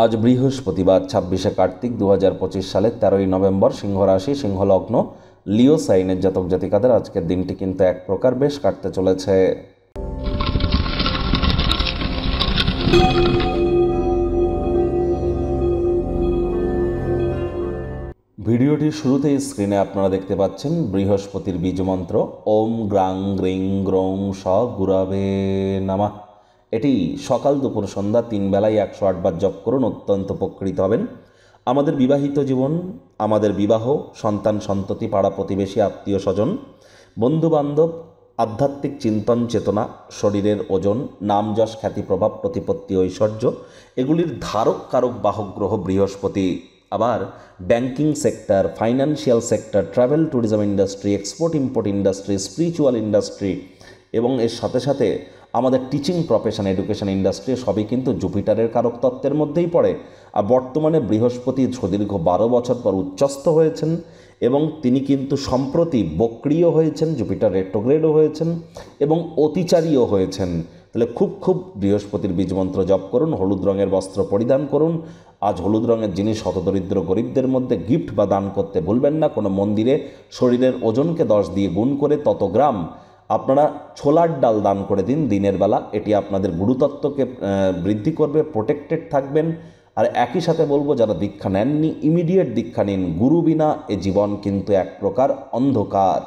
আজ বৃহস্পতিবার ২৬শে কার্তিক ২০২৫ সালের ১৩ই নভেম্বর, সিংহ রাশি, সিংহ লগ্ন, লিও সাইনের জাতক জাতিকাদের আজকের দিনটি কিন্তু এক প্রকার বেশ কাটতে চলেছে। ভিডিওটির শুরুতেই স্ক্রিনে আপনারা দেখতে পাচ্ছেন বৃহস্পতির বীজমন্ত্র ওম গ্রাং গ্রিং গ্রৌং স গুরবে নমঃ। এটি সকাল দুপুর সন্ধ্যা 3 বেলায় 108 বার জপ করুন, অত্যন্ত উপকৃত হবেন। আমাদের বিবাহিত জীবন, আমাদের বিবাহ, সন্তান সন্ততি, পাড়া প্রতিবেশী, আত্মীয় স্বজন, বন্ধুবান্ধব, আধ্যাত্মিক চিন্তন চেতনা, শরীরের ওজন, নাম যশ খ্যাতি প্রভাব প্রতিপত্তি ঐশ্বর্য, এগুলির ধারক কারক বাহক গ্রহ বৃহস্পতি। আবার banking sector, financial sector, travel tourism industry, export import industry, spiritual industry এবং এর সাথে সাথে আমাদের টিচিং প্রফেশন, এডুকেশন ইন্ডাস্ট্রি সবই কিন্তু জুপিটারের কারক তত্ত্বের মধ্যেই পড়ে। আর বর্তমানে বৃহস্পতি সুদীর্ঘ 12 বছর পর উচ্চস্থ হয়েছেন এবং তিনি কিন্তু সম্প্রতি বক্রিয় হয়েছেন, জুপিটার রেট্রোগ্রেডও হয়েছেন এবং অতিচারীও হয়েছেন। তাহলে খুব বৃহস্পতির বীজমন্ত্র জপ করুন, হলুদ রঙের বস্ত্র পরিধান করুন। আজ হলুদ রঙের জিনিস হতদরিদ্র গরিবদের মধ্যে গিফট বা দান করতে ভুলবেন না। কোনো মন্দিরে শরীরের ওজনকে 10 দিয়ে গুণ করে তত গ্রাম আপনারা ছোলার ডাল দান করে দিন দিনের বেলা। এটি আপনাদের গুরুতত্ত্বকে বৃদ্ধি করবে, প্রোটেক্টেড থাকবেন। আর একই সাথে বলবো, যারা দীক্ষা নেননি ইমিডিয়েট দীক্ষা নিন। গুরু বিনা এ জীবন কিন্তু এক প্রকার অন্ধকার।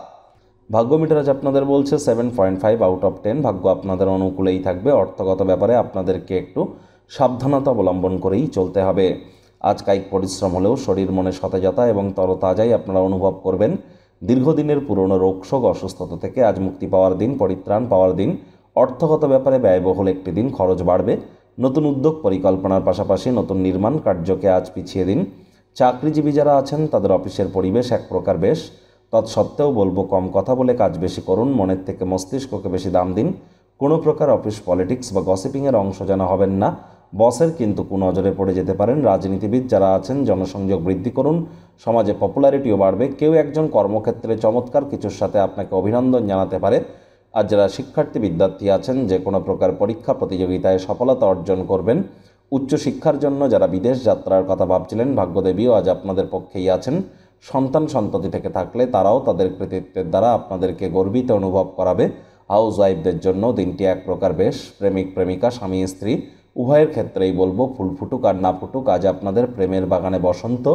ভাগ্য মিটার আজ আপনাদের বলছে 7.5 আউট অফ 10। ভাগ্য আপনাদের অনুকূলেই থাকবে। অর্থগত ব্যাপারে আপনাদেরকে একটু সাবধানতা অবলম্বন করেই চলতে হবে। আজ কায়িক পরিশ্রম হলেও শরীর মনে সতেজতা এবং তরতাজাই আপনারা অনুভব করবেন। দীর্ঘদিনের পুরনো রোগশোক অসুস্থতা থেকে আজ মুক্তি পাওয়ার দিন, পরিত্রাণ পাওয়ার দিন। অর্থগত ব্যাপারে ব্যয়বহুল একটি দিন, খরচ বাড়বে। নতুন উদ্যোগ পরিকল্পনার পাশাপাশি নতুন নির্মাণ কার্যকে আজ পিছিয়ে দিন। চাকরিজীবী যারা আছেন তাদের অফিসের পরিবেশ এক প্রকার বেশ। তৎসত্ত্বেও বলবো, কম কথা বলে কাজ বেশি করুন, মনের থেকে মস্তিষ্ককে বেশি দাম দিন। কোনো প্রকার অফিস পলিটিক্স বা গসিপিংয়ের অংশ যেন হবেন না। বসের কিন্তু কুনজরে পড়ে যেতে পারেন। রাজনীতিবিদ যারা আছেন জনসংযোগ বৃদ্ধি করুন, সমাজে পপুলারিটিও বাড়বে। কেউ একজন কর্মক্ষেত্রে চমৎকার কিছুর সাথে আপনাকে অভিনন্দন জানাতে পারে। আর যারা শিক্ষার্থী বিদ্যার্থী আছেন যে কোনো প্রকার পরীক্ষা প্রতিযোগিতায় সফলতা অর্জন করবেন। উচ্চশিক্ষার জন্য যারা বিদেশ যাত্রার কথা ভাবছিলেন, ভাগ্যদেবীও আজ আপনাদের পক্ষেই আছেন। সন্তান সন্ততি থেকে থাকলে তারাও তাদের কৃতিত্বের দ্বারা আপনাদেরকে গর্বিত অনুভব করাবে। হাউস ওয়াইফদের জন্য দিনটি এক প্রকার বেশ। প্রেমিক প্রেমিকা, স্বামী স্ত্রী উভয়ের ক্ষেত্রেই বলবো, ফুল ফুটুক আর না ফুটুক, আজ আপনাদের প্রেমের বাগানে বসন্ত।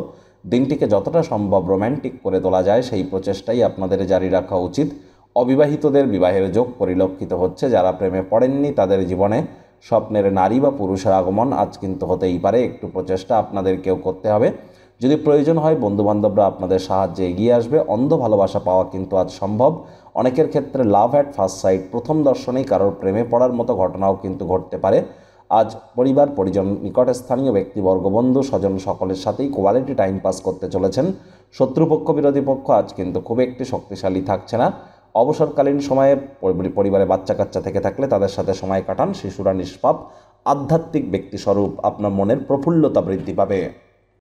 দিনটিকে যতটা সম্ভব রোম্যান্টিক করে তোলা যায় সেই প্রচেষ্টাই আপনাদের জারি রাখা উচিত। অবিবাহিতদের বিবাহের যোগ পরিলক্ষিত হচ্ছে। যারা প্রেমে পড়েননি তাদের জীবনে স্বপ্নের নারী বা পুরুষের আগমন আজ কিন্তু হতেই পারে। একটু প্রচেষ্টা আপনাদেরকেও করতে হবে। যদি প্রয়োজন হয় বন্ধুবান্ধবরা আপনাদের সাহায্যে এগিয়ে আসবে। অন্ধ ভালোবাসা পাওয়া কিন্তু আজ সম্ভব। অনেকের ক্ষেত্রে লাভ অ্যাট ফার্স্ট সাইট, প্রথম দর্শনেই কারোর প্রেমে পড়ার মতো ঘটনাও কিন্তু ঘটতে পারে। আজ পরিবার পরিজন, নিকটস্থানীয় ব্যক্তিবর্গ, বন্ধু স্বজন সকলের সাথেই কোয়ালিটি টাইম পাস করতে চলেছেন। শত্রুপক্ষ বিরোধী পক্ষ আজ কিন্তু খুব একটি শক্তিশালী থাকছে না। অবসরকালীন সময়ে পরিবারে বাচ্চা কাচ্চা থেকে থাকলে তাদের সাথে সময় কাটান। শিশুরা নিষ্পাপ আধ্যাত্মিক ব্যক্তিস্বরূপ, আপনার মনের প্রফুল্লতা বৃদ্ধি পাবে।